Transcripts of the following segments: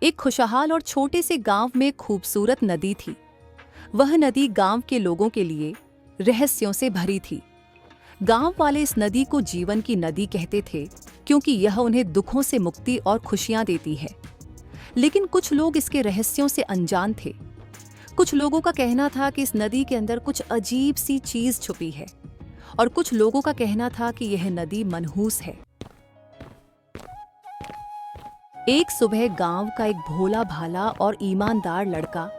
एक खुशहाल और छोटे से गांव में खूबसूरत नदी थी। वह नदी गांव के लोगों के लिए रहस्यों से भरी थी। गांव वाले इस नदी को जीवन की नदी कहते थे, क्योंकि यह उन्हें दुखों से मुक्ति और खुशियां देती है। लेकिन कुछ लोग इसके रहस्यों से अनजान थे। कुछ लोगों का कहना था कि इस नदी के अंदर कुछ अजीब सी चीज छुपी है, और कुछ लोगों का कहना था कि यह नदी मनहूस है। एक सुबह गांव का एक भोला भाला और ईमानदार लड़का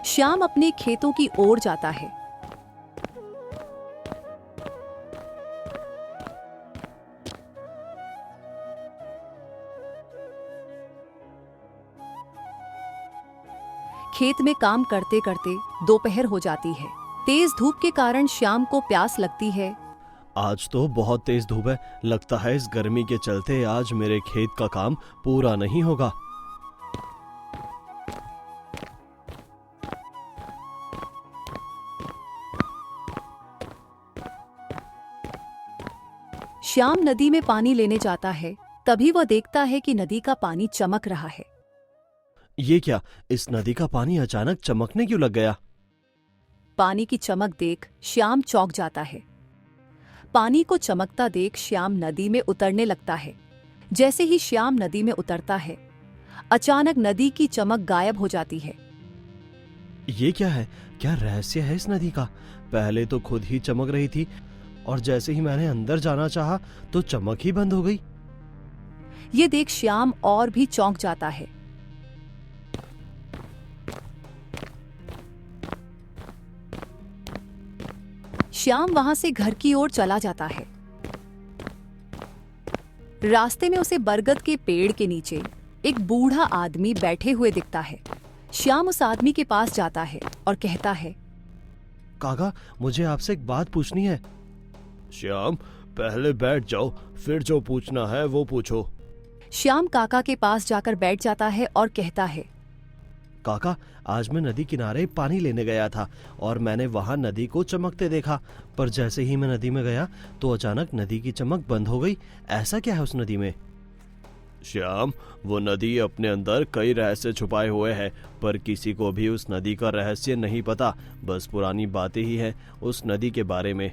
श्याम अपने खेतों की ओर जाता है। खेत में काम करते करते दोपहर हो जाती है। तेज धूप के कारण श्याम को प्यास लगती है। आज तो बहुत तेज धूप है। लगता है इस गर्मी के चलते आज मेरे खेत का काम पूरा नहीं होगा। श्याम नदी में पानी लेने जाता है। तभी वह देखता है कि नदी का पानी चमक रहा है। ये क्या, इस नदी का पानी अचानक चमकने क्यों लग गया? पानी की चमक देख श्याम चौंक जाता है। पानी को चमकता देख श्याम नदी में उतरने लगता है। जैसे ही श्याम नदी में उतरता है, अचानक नदी की चमक गायब हो जाती है। ये क्या है? क्या रहस्य है इस नदी का? पहले तो खुद ही चमक रही थी और जैसे ही मैंने अंदर जाना चाहा तो चमक ही बंद हो गई। ये देख श्याम और भी चौंक जाता है। श्याम वहां से घर की ओर चला जाता है। रास्ते में उसे बरगद के पेड़ के नीचे एक बूढ़ा आदमी बैठे हुए दिखता है। श्याम उस आदमी के पास जाता है और कहता है, काका, मुझे आपसे एक बात पूछनी है। श्याम, पहले बैठ जाओ, फिर जो पूछना है वो पूछो। श्याम काका के पास जाकर बैठ जाता है और कहता है, काका, आज मैं नदी किनारे पानी लेने गया था और मैंने वहां नदी को चमकते देखा, पर जैसे ही मैं नदी में गया तो अचानक नदी की चमक बंद हो गई। ऐसा क्या है उस नदी में? श्याम, वो नदी अपने अंदर कई रहस्य छुपाए हुए है, पर किसी को भी उस नदी का रहस्य नहीं पता। बस पुरानी बातें ही है उस नदी के बारे में।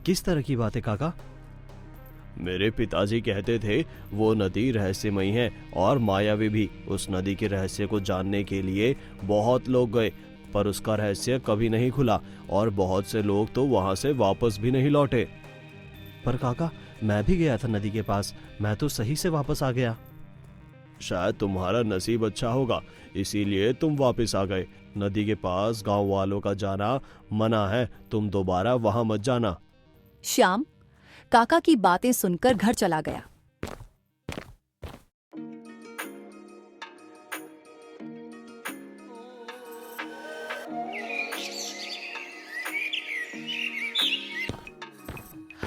किस तरह की बातें काका? मेरे पिताजी कहते थे वो नदी रहस्यमयी है और मायावी भी। उस नदी के रहस्य को जानने के लिए बहुत लोग गए, पर उसका रहस्य कभी नहीं खुला और बहुत से लोग तो वहां से वापस भी नहीं लौटे। पर काका, मैं भी गया था नदी के पास, मैं तो सही से वापस आ गया। शायद तुम्हारा नसीब अच्छा होगा, इसीलिए तुम वापस आ गए। नदी के पास गांव वालों का जाना मना है, तुम दोबारा वहां मत जाना। श्याम काका की बातें सुनकर घर चला गया।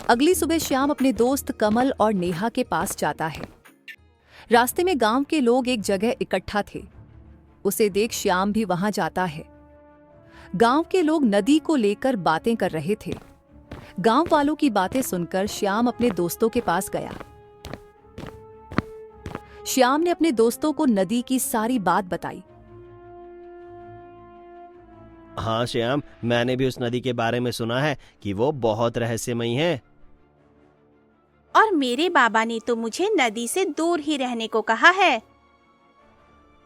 अगली सुबह श्याम अपने दोस्त कमल और नेहा के पास जाता है। रास्ते में गांव के लोग एक जगह इकट्ठा थे। उसे देख श्याम भी वहां जाता है। गांव के लोग नदी को लेकर बातें कर रहे थे। गांव वालों की बातें सुनकर श्याम अपने दोस्तों के पास गया। श्याम ने अपने दोस्तों को नदी की सारी बात बताई। हाँ श्याम, मैंने भी उस नदी के बारे में सुना है कि वो बहुत रहस्यमयी है। और मेरे बाबा ने तो मुझे नदी से दूर ही रहने को कहा है।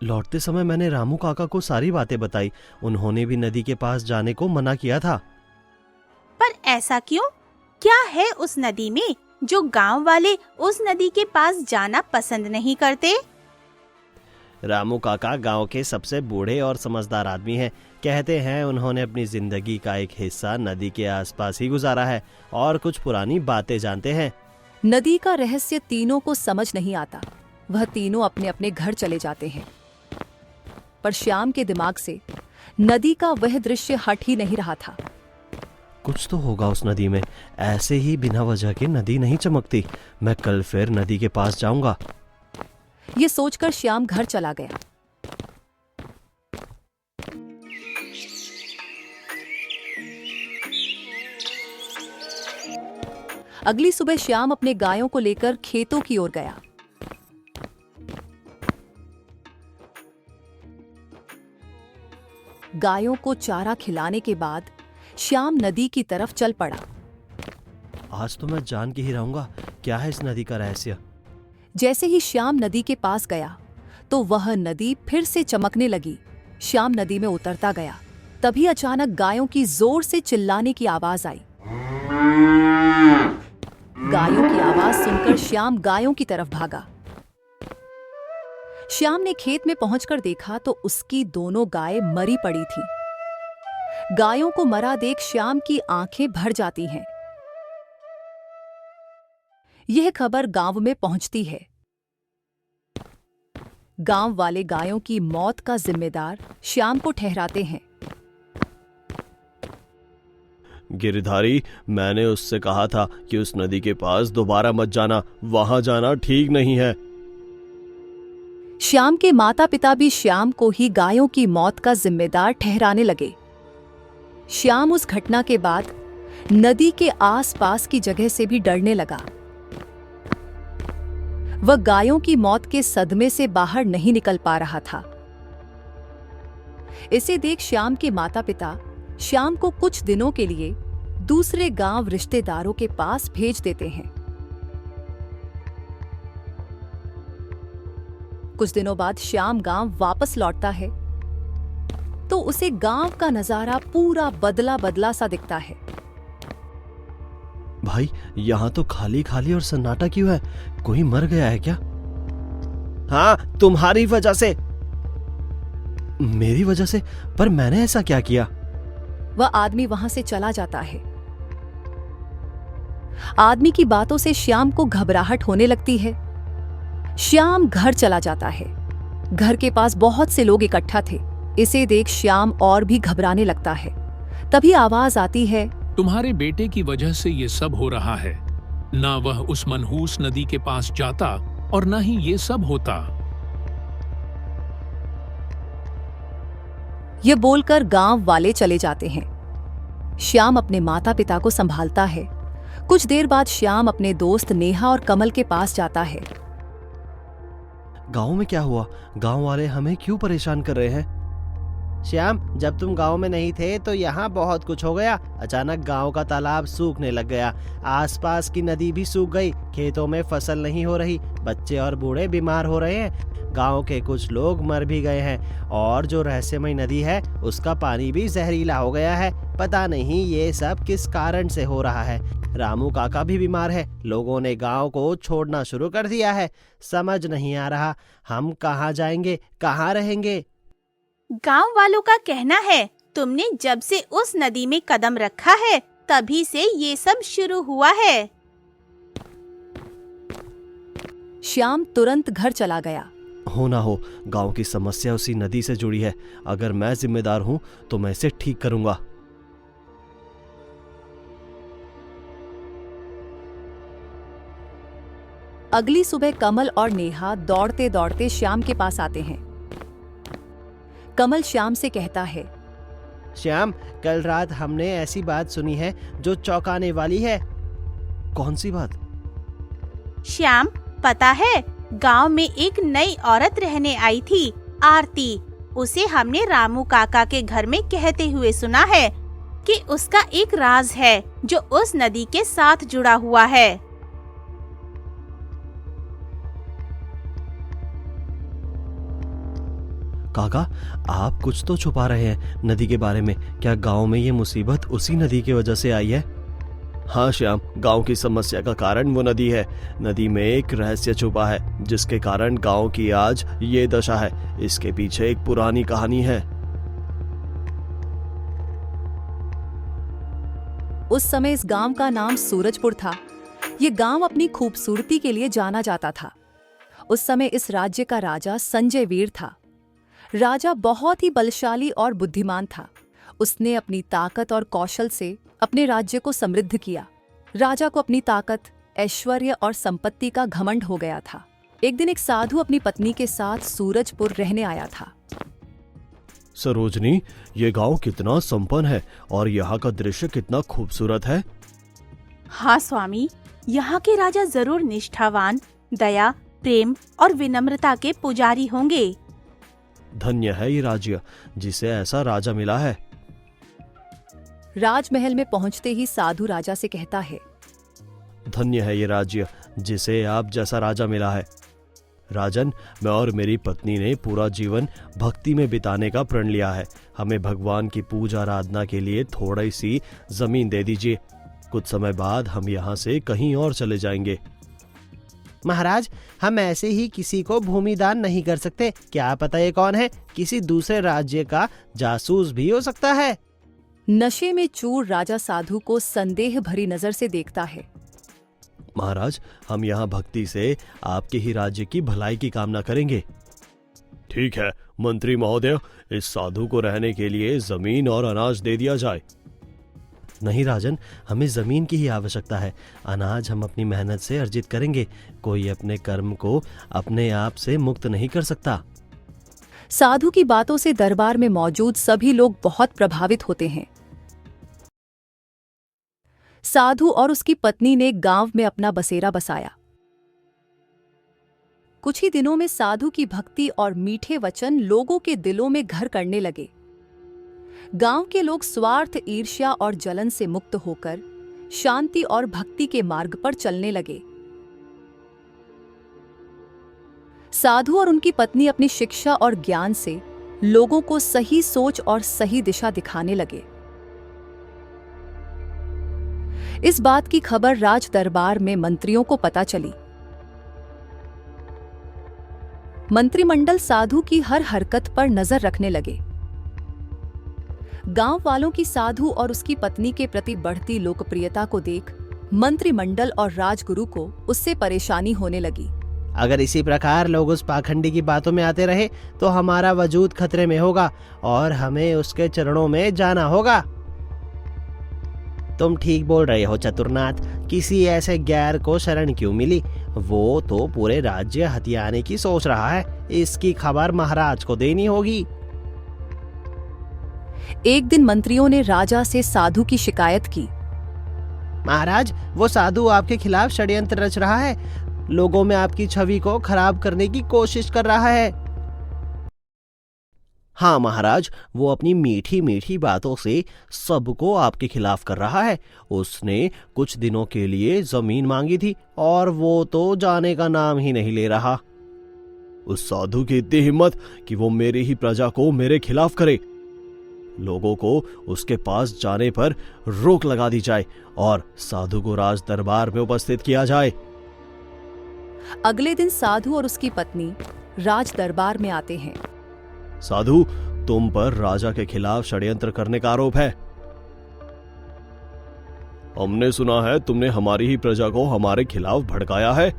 लौटते समय मैंने रामू काका को सारी बातें बताई। उन्होंने भी नदी के पास जाने को मना किया था। पर ऐसा क्यों? क्या है उस नदी में जो गांव वाले उस नदी के पास जाना पसंद नहीं करते? रामू काका गांव के सबसे बूढ़े और समझदार आदमी हैं। कहते हैं उन्होंने अपनी जिंदगी का एक हिस्सा नदी के आसपास ही गुजारा है और कुछ पुरानी बातें जानते हैं। नदी का रहस्य तीनों को समझ नहीं आता। वह तीनों अपने अपने घर चले जाते हैं। पर श्याम के दिमाग से नदी का वह दृश्य हट ही नहीं रहा था। कुछ तो होगा उस नदी में, ऐसे ही बिना वजह के नदी नहीं चमकती। मैं कल फिर नदी के पास जाऊंगा। ये सोचकर श्याम घर चला गया। अगली सुबह श्याम अपने गायों को लेकर खेतों की ओर गया। गायों को चारा खिलाने के बाद श्याम नदी की तरफ चल पड़ा। आज तो मैं जान के ही रहूंगा क्या है इस नदी का रहस्य। जैसे ही श्याम नदी के पास गया तो वह नदी फिर से चमकने लगी। श्याम नदी में उतरता गया, तभी अचानक गायों की जोर से चिल्लाने की आवाज आई। गायों की आवाज सुनकर श्याम गायों की तरफ भागा। श्याम ने खेत में पहुंचकर देखा तो उसकी दोनों गायें मरी पड़ी थीं। गायों को मरा देख श्याम की आंखें भर जाती हैं। यह खबर गांव में पहुंचती है। गांव वाले गायों की मौत का जिम्मेदार श्याम को ठहराते हैं। गिरधारी, मैंने उससे कहा था कि उस नदी के पास दोबारा मत जाना, वहां जाना ठीक नहीं है। श्याम के माता पिता भी श्याम को ही गायों की मौत का जिम्मेदार ठहराने लगे। श्याम उस घटना के बाद नदी के आसपास की जगह से भी डरने लगा। वह गायों की मौत के सदमे से बाहर नहीं निकल पा रहा था। इसे देख श्याम के माता पिता श्याम को कुछ दिनों के लिए दूसरे गांव रिश्तेदारों के पास भेज देते हैं। कुछ दिनों बाद श्याम गांव वापस लौटता है तो उसे गांव का नजारा पूरा बदला बदला सा दिखता है। भाई, यहाँ तो खाली खाली और सन्नाटा क्यों है? कोई मर गया है क्या? हाँ, तुम्हारी वजह से। मेरी वजह से? पर मैंने ऐसा क्या किया? वह आदमी वहां से चला जाता है। आदमी की बातों से श्याम को घबराहट होने लगती है। श्याम घर चला जाता है। घर के पास बहुत से लोग इकट्ठा थे। इसे देख श्याम और भी घबराने लगता है। तभी आवाज आती है, तुम्हारे बेटे की वजह से ये सब हो रहा है। ना वह उस मनहूस नदी के पास जाता और ना ही ये सब होता। ये बोलकर गांव वाले चले जाते हैं। श्याम अपने माता पिता को संभालता है। कुछ देर बाद श्याम अपने दोस्त नेहा और कमल के पास जाता है। गांव में क्या हुआ? गांव वाले हमें क्यों परेशान कर रहे हैं? श्याम, जब तुम गांव में नहीं थे तो यहाँ बहुत कुछ हो गया। अचानक गांव का तालाब सूखने लग गया, आसपास की नदी भी सूख गई, खेतों में फसल नहीं हो रही, बच्चे और बूढ़े बीमार हो रहे हैं, गांव के कुछ लोग मर भी गए हैं और जो रहस्यमय नदी है उसका पानी भी जहरीला हो गया है। पता नहीं ये सब किस कारण से हो रहा है। रामू काका भी बीमार है। लोगों ने गांव को छोड़ना शुरू कर दिया है। समझ नहीं आ रहा हम कहाँ जाएंगे, कहाँ रहेंगे। गांव वालों का कहना है तुमने जब से उस नदी में कदम रखा है तभी से ये सब शुरू हुआ है। श्याम तुरंत घर चला गया। हो ना हो गांव की समस्या उसी नदी से जुड़ी है। अगर मैं जिम्मेदार हूं तो मैं इसे ठीक करूंगा। अगली सुबह कमल और नेहा दौड़ते दौड़ते श्याम के पास आते हैं। कमल श्याम से कहता है, श्याम, कल रात हमने ऐसी बात सुनी है जो चौंकाने वाली है। कौन सी बात? श्याम, पता है गांव में एक नई औरत रहने आई थी, आरती। उसे हमने रामू काका के घर में कहते हुए सुना है कि उसका एक राज है जो उस नदी के साथ जुड़ा हुआ है। काका, आप कुछ तो छुपा रहे हैं नदी के बारे में। क्या गांव में ये मुसीबत उसी नदी की वजह से आई है? हाँ श्याम, गांव की समस्या का कारण वो नदी है। नदी में एक रहस्य छुपा है जिसके कारण गांव की आज ये दशा है। इसके पीछे एक पुरानी कहानी है। उस समय इस गांव का नाम सूरजपुर था। ये गांव अपनी खूबसूरती के लिए जाना जाता था। उस समय इस राज्य का राजा संजय वीर था। राजा बहुत ही बलशाली और बुद्धिमान था। उसने अपनी ताकत और कौशल से अपने राज्य को समृद्ध किया। राजा को अपनी ताकत, ऐश्वर्य और संपत्ति का घमंड हो गया था। एक दिन एक साधु अपनी पत्नी के साथ सूरजपुर रहने आया था। सरोजनी, ये गांव कितना संपन्न है और यहाँ का दृश्य कितना खूबसूरत है। हाँ स्वामी, यहाँ के राजा जरूर निष्ठावान, दया, प्रेम और विनम्रता के पुजारी होंगे। धन्य है ये राज्य जिसे ऐसा राजा मिला है। राजमहल में पहुंचते ही साधु राजा से कहता है, धन्य है ये राज्य जिसे आप जैसा राजा मिला है। राजन, मैं और मेरी पत्नी ने पूरा जीवन भक्ति में बिताने का प्रण लिया है। हमें भगवान की पूजा आराधना के लिए थोड़ी सी जमीन दे दीजिए। कुछ समय बाद हम यहाँ से कहीं और चले जाएंगे। महाराज, हम ऐसे ही किसी को भूमि दान नहीं कर सकते। क्या पता ये कौन है, किसी दूसरे राज्य का जासूस भी हो सकता है। नशे में चूर राजा साधु को संदेह भरी नजर से देखता है। महाराज, हम यहाँ भक्ति से आपके ही राज्य की भलाई की कामना करेंगे। ठीक है मंत्री महोदय, इस साधु को रहने के लिए जमीन और अनाज दे दिया जाए। नहीं राजन, हमें जमीन की ही आवश्यकता है। अनाज हम अपनी मेहनत से अर्जित करेंगे। कोई अपने कर्म को अपने आप से मुक्त नहीं कर सकता। साधु की बातों से दरबार में मौजूद सभी लोग बहुत प्रभावित होते हैं। साधु और उसकी पत्नी ने गांव में अपना बसेरा बसाया। कुछ ही दिनों में साधु की भक्ति और मीठे वचन लोगों के दिलों में घर करने लगे। गांव के लोग स्वार्थ, ईर्ष्या और जलन से मुक्त होकर शांति और भक्ति के मार्ग पर चलने लगे। साधु और उनकी पत्नी अपनी शिक्षा और ज्ञान से लोगों को सही सोच और सही दिशा दिखाने लगे। इस बात की खबर राज दरबार में मंत्रियों को पता चली। मंत्रिमंडल साधु की हर हरकत पर नजर रखने लगे। गांव वालों की साधु और उसकी पत्नी के प्रति बढ़ती लोकप्रियता को देख मंत्रिमंडल और राजगुरु को उससे परेशानी होने लगी। अगर इसी प्रकार लोग उस पाखंडी की बातों में आते रहे तो हमारा वजूद खतरे में होगा और हमें उसके चरणों में जाना होगा। तुम ठीक बोल रहे हो चतुरनाथ। किसी ऐसे गैर को शरण क्यों मिली? वो तो पूरे राज्य हथियाने की सोच रहा है। इसकी खबर महाराज को देनी होगी। एक दिन मंत्रियों ने राजा से साधु की शिकायत की। महाराज, वो साधु आपके खिलाफ षड्यंत्र रच रहा है। लोगों में आपकी छवि को खराब करने की कोशिश कर रहा है। हाँ महाराज, वो अपनी मीठी मीठी बातों से सबको आपके खिलाफ कर रहा है। उसने कुछ दिनों के लिए जमीन मांगी थी और वो तो जाने का नाम ही नहीं ले रहा। उस साधु की इतनी हिम्मत कि वो मेरी ही प्रजा को मेरे खिलाफ करे। लोगों को उसके पास जाने पर रोक लगा दी जाए और साधु को राज दरबार में उपस्थित किया जाए। अगले दिन साधु और उसकी पत्नी राज दरबार में आते हैं। साधु, तुम पर राजा के खिलाफ षड्यंत्र करने का आरोप है। हमने सुना है तुमने हमारी ही प्रजा को हमारे खिलाफ भड़काया है।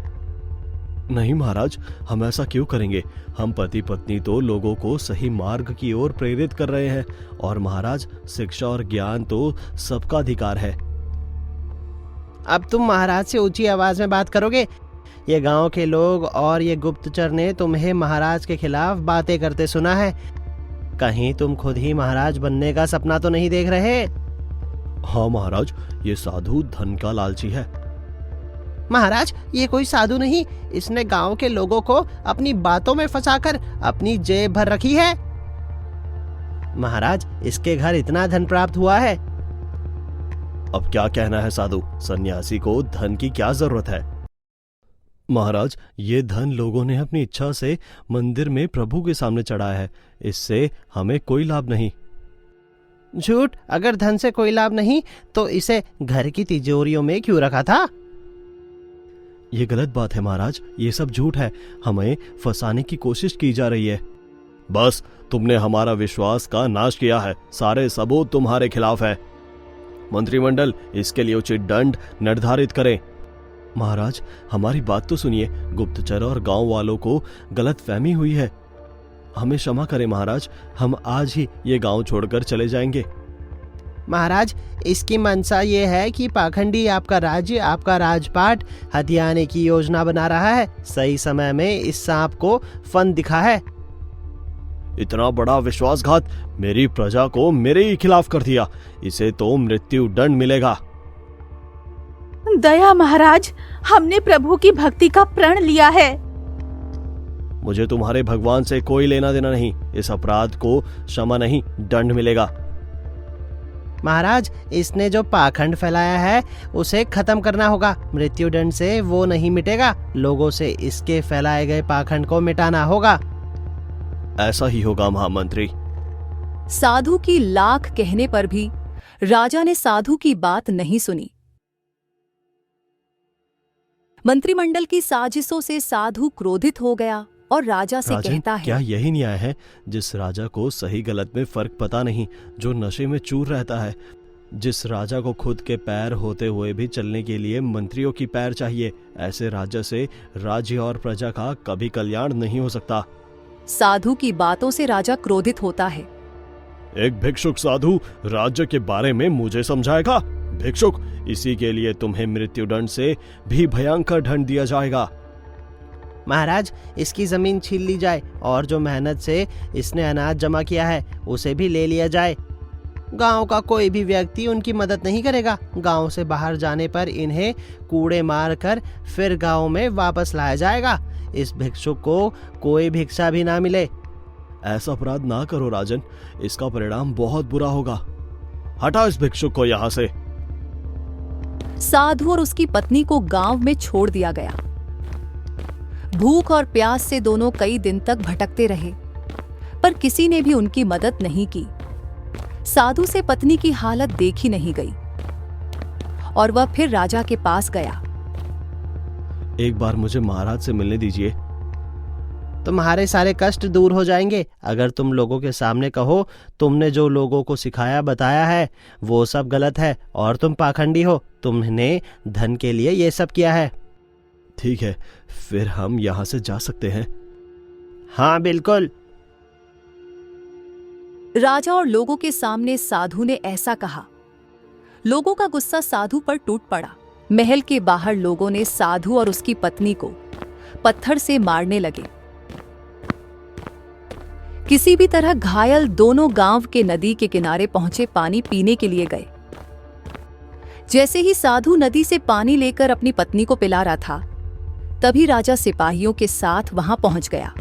नहीं महाराज, हम ऐसा क्यों करेंगे? हम पति पत्नी तो लोगों को सही मार्ग की ओर प्रेरित कर रहे हैं और महाराज, शिक्षा और ज्ञान तो सबका अधिकार है। अब तुम महाराज से ऊंची आवाज में बात करोगे? ये गांव के लोग और ये गुप्तचर ने तुम्हें महाराज के खिलाफ बातें करते सुना है। कहीं तुम खुद ही महाराज बनने का सपना तो नहीं देख रहे? हाँ महाराज, ये साधु धन का लालची है। महाराज, ये कोई साधु नहीं, इसने गांव के लोगों को अपनी बातों में फंसाकर अपनी जेब भर रखी है। महाराज, इसके घर इतना धन प्राप्त हुआ है। अब क्या कहना है साधु? सन्यासी को धन की क्या जरूरत है? महाराज, ये धन लोगों ने अपनी इच्छा से मंदिर में प्रभु के सामने चढ़ाया है। इससे हमें कोई लाभ नहीं। झूठ! अगर धन से कोई लाभ नहीं तो इसे घर की तिजोरियों में क्यों रखा था? ये गलत बात है महाराज, ये सब झूठ है। हमें फंसाने की कोशिश की जा रही है। बस, तुमने हमारा विश्वास का नाश किया है। सारे सबूत तुम्हारे खिलाफ है। मंत्रिमंडल इसके लिए उचित दंड निर्धारित करें। महाराज, हमारी बात तो सुनिए। गुप्तचर और गांव वालों को गलत फहमी हुई है। हमें क्षमा करें महाराज, हम आज ही ये गांव छोड़कर चले जाएंगे। महाराज, इसकी मंशा ये है कि पाखंडी आपका राज्य, आपका राजपाट हथियाने की योजना बना रहा है। सही समय में इस सांप को फन दिखा है। इतना बड़ा विश्वासघात! मेरी प्रजा को मेरे ही खिलाफ कर दिया। इसे तो मृत्यु दंड मिलेगा। दया महाराज, हमने प्रभु की भक्ति का प्रण लिया है। मुझे तुम्हारे भगवान से कोई लेना देना नहीं। इस अपराध को क्षमा नहीं, दंड मिलेगा। महाराज, इसने जो पाखंड फैलाया है उसे खत्म करना होगा। मृत्यु दंड से वो नहीं मिटेगा, लोगों से इसके फैलाए गए पाखंड को मिटाना होगा। ऐसा ही होगा महामंत्री। साधु की लाख कहने पर भी राजा ने साधु की बात नहीं सुनी। मंत्रिमंडल की साजिशों से साधु क्रोधित हो गया और राजा से राजन, कहता है, क्या यही न्याय है? जिस राजा को सही गलत में फर्क पता नहीं, जो नशे में चूर रहता है, जिस राजा को खुद के पैर होते हुए भी चलने के लिए मंत्रियों की पैर चाहिए, ऐसे राजा से राज्य और प्रजा का कभी कल्याण नहीं हो सकता। साधु की बातों से राजा क्रोधित होता है। एक भिक्षुक साधु राज्य के बारे में मुझे समझाएगा? भिक्षुक, इसी के लिए तुम्हें मृत्यु दंड से भी भयंकर दंड दिया जाएगा। महाराज, इसकी जमीन छीन ली जाए और जो मेहनत से इसने अनाज जमा किया है उसे भी ले लिया जाए। गांव का कोई भी व्यक्ति उनकी मदद नहीं करेगा। गांव से बाहर जाने पर इन्हें कूड़े मार कर फिर गांव में वापस लाया जाएगा। इस भिक्षुक को कोई भिक्षा भी ना मिले। ऐसा अपराध ना करो राजन, इसका परिणाम बहुत बुरा होगा। हटाओ इस भिक्षुक को यहाँ से। साधु और उसकी पत्नी को गांव में छोड़ दिया गया। भूख और प्यास से दोनों कई दिन तक भटकते रहे, पर किसी ने भी उनकी मदद नहीं की। साधु से पत्नी की हालत देखी नहीं गई और वह फिर राजा के पास गया। एक बार मुझे महाराज से मिलने दीजिए। तुम्हारे सारे कष्ट दूर हो जाएंगे अगर तुम लोगों के सामने कहो तुमने जो लोगों को सिखाया बताया है वो सब गलत है और तुम पाखंडी हो। तुमने धन के लिए ये सब किया है। ठीक है, फिर हम यहाँ से जा सकते हैं। हाँ बिल्कुल। राजा और लोगों के सामने साधु ने ऐसा कहा। लोगों का गुस्सा साधु पर टूट पड़ा। महल के बाहर लोगों ने साधु और उसकी पत्नी को पत्थर से मारने लगे। किसी भी तरह घायल दोनों गांव के नदी के किनारे पहुंचे पानी पीने के लिए गए। जैसे ही साधु नदी से पानी लेकर अपनी पत्नी को पिला रहा था, तभी राजा सिपाहियों के साथ वहां पहुंच गया।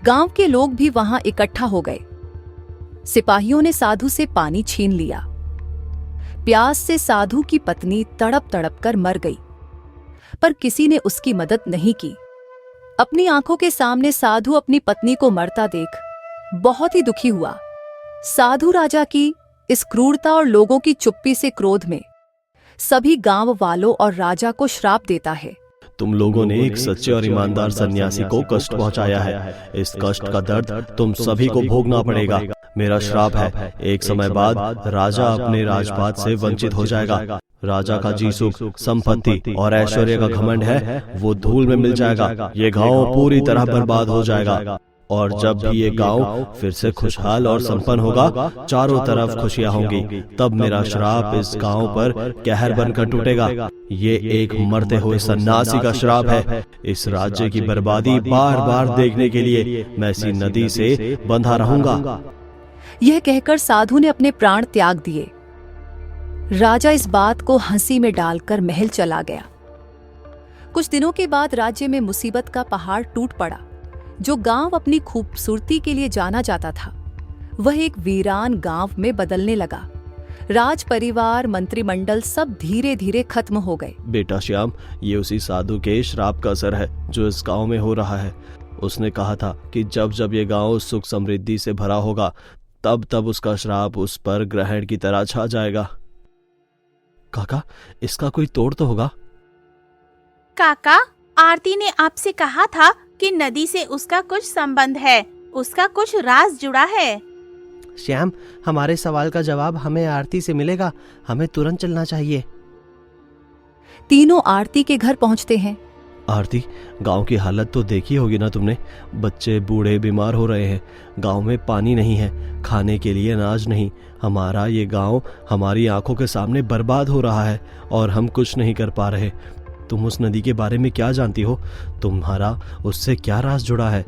गांव के लोग भी वहां इकट्ठा हो गए। सिपाहियों ने साधु से पानी छीन लिया। प्यास से साधु की पत्नी तड़प तड़प कर मर गई, पर किसी ने उसकी मदद नहीं की। अपनी आंखों के सामने साधु अपनी पत्नी को मरता देख बहुत ही दुखी हुआ। साधु राजा की इस क्रूरता और लोगों की चुप्पी से क्रोध में सभी गांव वालों और राजा को श्राप देता है। तुम लोगों ने एक सच्चे और ईमानदार सन्यासी को कष्ट पहुंचाया है। इस कष्ट का दर्द तुम सभी को भोगना पड़ेगा। मेरा श्राप है, एक समय बाद राजा अपने राजपाट से वंचित हो जाएगा। राजा का जी सुख, संपत्ति और ऐश्वर्य का घमंड है वो धूल में मिल जाएगा। ये गांव पूरी तरह बर्बाद हो जाएगा और जब भी ये गांव फिर से खुशहाल और संपन्न होगा, चारों तरफ खुशियां होंगी, तब मेरा श्राप इस गांव पर कहर बनकर टूटेगा। ये एक मरते हुए सन्यासी का श्राप है। इस राज्य की बर्बादी बार बार देखने के लिए मैं इसी नदी से बंधा रहूंगा। यह कहकर साधु ने अपने प्राण त्याग दिए। राजा इस बात को हंसी में डालकर महल चला गया। कुछ दिनों के बाद राज्य में मुसीबत का पहाड़ टूट पड़ा। जो गांव अपनी खूबसूरती के लिए जाना जाता था, वह एक वीरान गांव में बदलने लगा। राज परिवार, मंत्रिमंडल सब धीरे धीरे खत्म हो गए। बेटा श्याम, ये उसी साधु के श्राप का असर है जो इस गांव में हो रहा है। उसने कहा था कि जब जब ये गांव सुख समृद्धि से भरा होगा, तब तब उसका श्राप उस पर ग्रहण की तरह छा जाएगा। काका, इसका कोई तोड़ तो होगा? काका, आरती ने आपसे कहा था कि नदी से उसका कुछ संबंध है, उसका कुछ राज जुड़ा है। श्याम, हमारे सवाल का जवाब हमें आरती से मिलेगा। हमें तुरंत चलना चाहिए। तीनों आरती के घर पहुंचते हैं। आरती, गांव की हालत तो देखी होगी ना तुमने। बच्चे बूढ़े बीमार हो रहे हैं। गांव में पानी नहीं है, खाने के लिए अनाज नहीं। हमारा ये गांव हमारी आंखों के सामने बर्बाद हो रहा है और हम कुछ नहीं कर पा रहे। तुम उस नदी के बारे में क्या जानती हो? तुम्हारा उससे क्या राज जुड़ा है?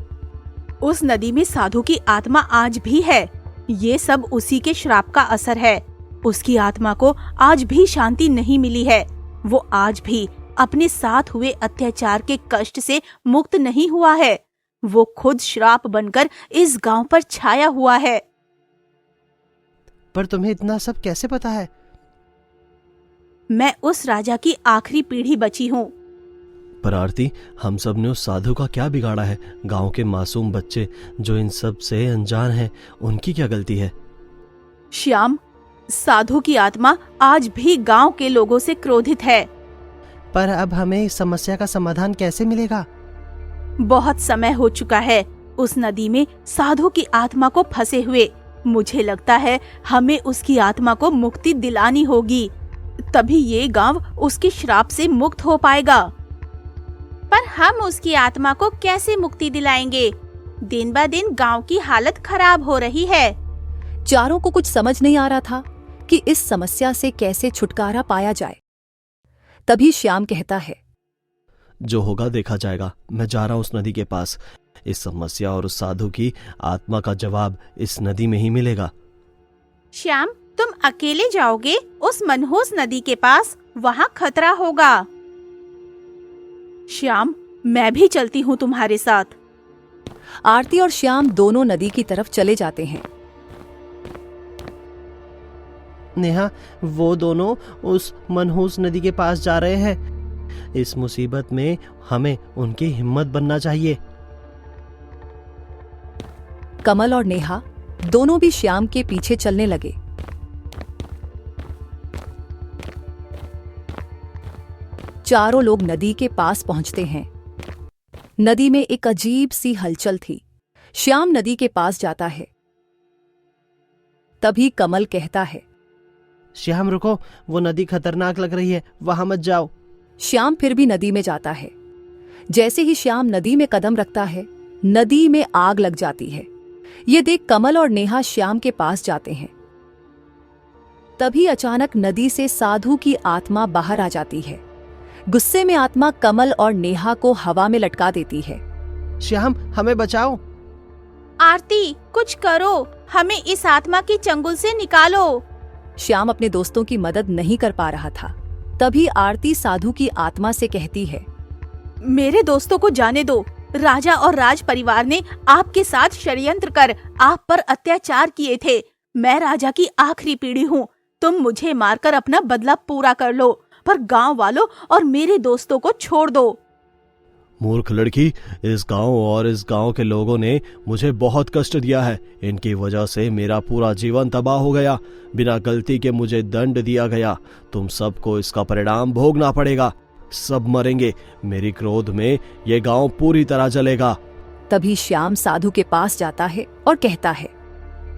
उस नदी में साधु की आत्मा आज भी है। ये सब उसी के श्राप का असर है। उसकी आत्मा को आज भी शांति नहीं मिली है। वो आज भी अपने साथ हुए अत्याचार के कष्ट से मुक्त नहीं हुआ है। वो खुद श्राप बनकर इस गांव पर छाया हुआ है। पर तुम्हें इतना सब कैसे पता है? मैं उस राजा की आखिरी पीढ़ी बची हूँ। पर आरती, हम सब ने उस साधु का क्या बिगाड़ा है? गांव के मासूम बच्चे जो इन सब से अनजान हैं, उनकी क्या गलती है? श्याम, साधु की आत्मा आज भी गांव के लोगों से क्रोधित है। पर अब हमें इस समस्या का समाधान कैसे मिलेगा? बहुत समय हो चुका है उस नदी में साधु की आत्मा को फंसे हुए। मुझे लगता है हमें उसकी आत्मा को मुक्ति दिलानी होगी, तभी ये गांव उसके श्राप से मुक्त हो पाएगा। पर हम उसकी आत्मा को कैसे मुक्ति दिलाएंगे? दिन ब दिन गांव की हालत खराब हो रही है। चारों को कुछ समझ नहीं आ रहा था कि इस समस्या से कैसे छुटकारा पाया जाए। तभी श्याम कहता है, जो होगा देखा जाएगा। मैं जा रहा हूं उस नदी के पास। इस समस्या और उस साधु की आत्मा का जवाब इस नदी में ही मिलेगा। श्याम, तुम अकेले जाओगे उस मनहूस नदी के पास? वहाँ खतरा होगा। श्याम, मैं भी चलती हूँ तुम्हारे साथ। आरती और श्याम दोनों नदी की तरफ चले जाते हैं। नेहा, वो दोनों उस मनहूस नदी के पास जा रहे हैं। इस मुसीबत में हमें उनकी हिम्मत बनना चाहिए। कमल और नेहा दोनों भी श्याम के पीछे चलने लगे। चारों लोग नदी के पास पहुंचते हैं। नदी में एक अजीब सी हलचल थी। श्याम नदी के पास जाता है। तभी कमल कहता है, श्याम रुको, वो नदी खतरनाक लग रही है, वहां मत जाओ। श्याम फिर भी नदी में जाता है। जैसे ही श्याम नदी में कदम रखता है, नदी में आग लग जाती है। ये देख कमल और नेहा श्याम के पास जाते हैं। तभी अचानक नदी से साधु की आत्मा बाहर आ जाती है। गुस्से में आत्मा कमल और नेहा को हवा में लटका देती है। श्याम, हमें बचाओ। आरती, कुछ करो, हमें इस आत्मा की चंगुल से निकालो। श्याम अपने दोस्तों की मदद नहीं कर पा रहा था। तभी आरती साधु की आत्मा से कहती है, मेरे दोस्तों को जाने दो। राजा और राज परिवार ने आपके साथ षड्यंत्र कर आप पर अत्याचार किए थे। मैं राजा की आखिरी पीढ़ी हूँ। तुम मुझे मारकर अपना बदला पूरा कर लो, पर गांव वालों और मेरे दोस्तों को छोड़ दो। मूर्ख लड़की, इस गांव और इस गांव के लोगों ने मुझे बहुत कष्ट दिया है। इनकी वजह से मेरा पूरा जीवन तबाह हो गया। बिना गलती के मुझे दंड दिया गया। तुम सबको इसका परिणाम भोगना पड़ेगा। सब मरेंगे। मेरी क्रोध में ये गांव पूरी तरह जलेगा। तभी श्याम साधु के पास जाता है और कहता है,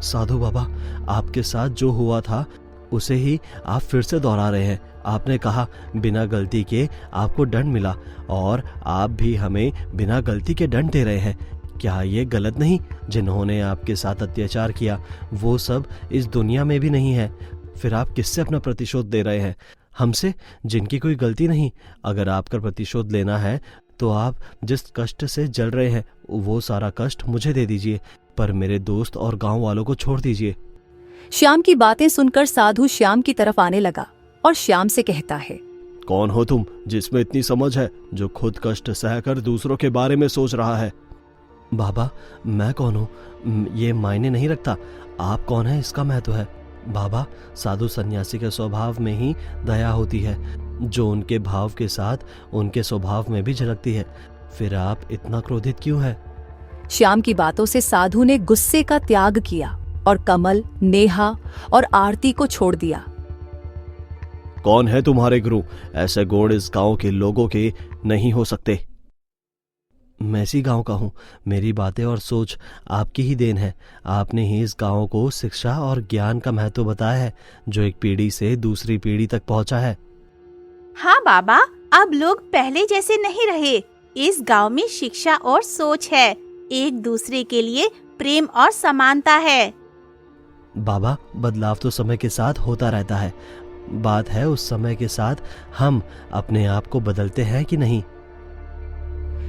साधु बाबा, आपके साथ जो हुआ था उसे ही आप फिर से दोहरा रहे हैं। आपने कहा बिना गलती के आपको दंड मिला और आप भी हमें बिना गलती के दंड दे रहे हैं। क्या ये गलत नहीं? जिन्होंने आपके साथ अत्याचार किया वो सब इस दुनिया में भी नहीं है। फिर आप किससे अपना प्रतिशोध दे रहे हैं? हमसे, जिनकी कोई गलती नहीं। अगर आपका प्रतिशोध लेना है तो आप जिस कष्ट से जल रहे हैं वो सारा कष्ट मुझे दे दीजिए, पर मेरे दोस्त और गांव वालों को छोड़ दीजिए। श्याम की बातें सुनकर साधु श्याम की तरफ आने लगा और श्याम से कहता है, कौन हो तुम जिसमें इतनी समझ है, जो खुद कष्ट सहकर दूसरों के बारे में सोच रहा है? बाबा, मैं कौन हूँ ये मायने नहीं रखता। आप कौन है इसका महत्व है। बाबा, साधु सन्यासी के स्वभाव में ही दया होती है, जो उनके भाव के साथ उनके स्वभाव में भी झलकती है। फिर आप इतना क्रोधित क्यों है? श्याम की बातों से साधु ने गुस्से का त्याग किया और कमल, नेहा और आरती को छोड़ दिया। कौन है तुम्हारे गुरु? ऐसे गुण इस गांव के लोगों के नहीं हो सकते। मैं इसी गांव का हूँ। मेरी बातें और सोच आपकी ही देन है। आपने ही इस गांव को शिक्षा और ज्ञान का महत्व बताया है, जो एक पीढ़ी से दूसरी पीढ़ी तक पहुंचा है। हाँ बाबा, अब लोग पहले जैसे नहीं रहे। इस गांव में शिक्षा और सोच है। एक दूसरे के लिए प्रेम और समानता है। बाबा, बदलाव तो समय के साथ होता रहता है। बात है उस समय के साथ हम अपने आप को बदलते हैं कि नहीं।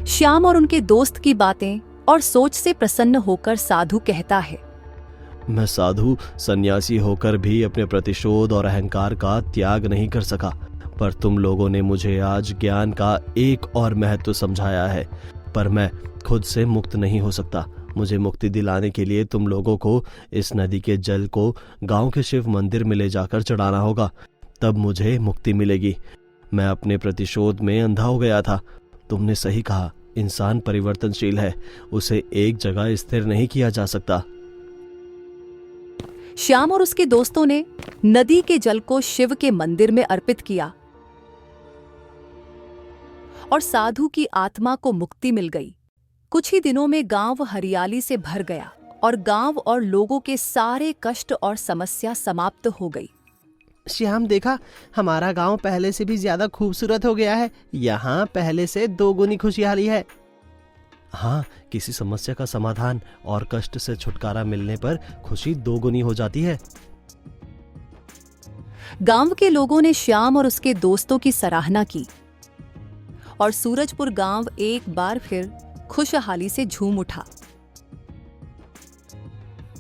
श्याम और उनके दोस्त की बातें और सोच से प्रसन्न होकर साधु कहता है, मैं साधु सन्यासी होकर भी अपने प्रतिशोध और अहंकार का त्याग नहीं कर सका। पर तुम लोगों ने मुझे आज ज्ञान का एक और महत्व समझाया है। पर मैं खुद से मुक्त नहीं हो सकता। मुझे मुक्ति दिलाने के लिए तुम लोगों को इस नदी के जल को गांव के शिव मंदिर में ले जाकर चढ़ाना होगा, तब मुझे मुक्ति मिलेगी। मैं अपने प्रतिशोध में अंधा हो गया था। तुमने सही कहा, इंसान परिवर्तनशील है, उसे एक जगह स्थिर नहीं किया जा सकता। श्याम और उसके दोस्तों ने नदी के जल को शिव के मंदिर में अर्पित किया और साधु की आत्मा को मुक्ति मिल गई। कुछ ही दिनों में गांव हरियाली से भर गया और गांव और लोगों के सारे कष्ट और समस्या समाप्त हो गई। श्याम, देखा, हमारा गांव पहले से भी ज्यादा खूबसूरत हो गया है। यहाँ पहले से 2 गुनी खुशहाली है। हाँ, किसी समस्या का समाधान और कष्ट से छुटकारा मिलने पर खुशी 2 गुनी हो जाती है। गांव के लोगों ने श्याम और उसके दोस्तों की सराहना की और सूरजपुर गांव एक बार फिर खुशहाली से झूम उठा।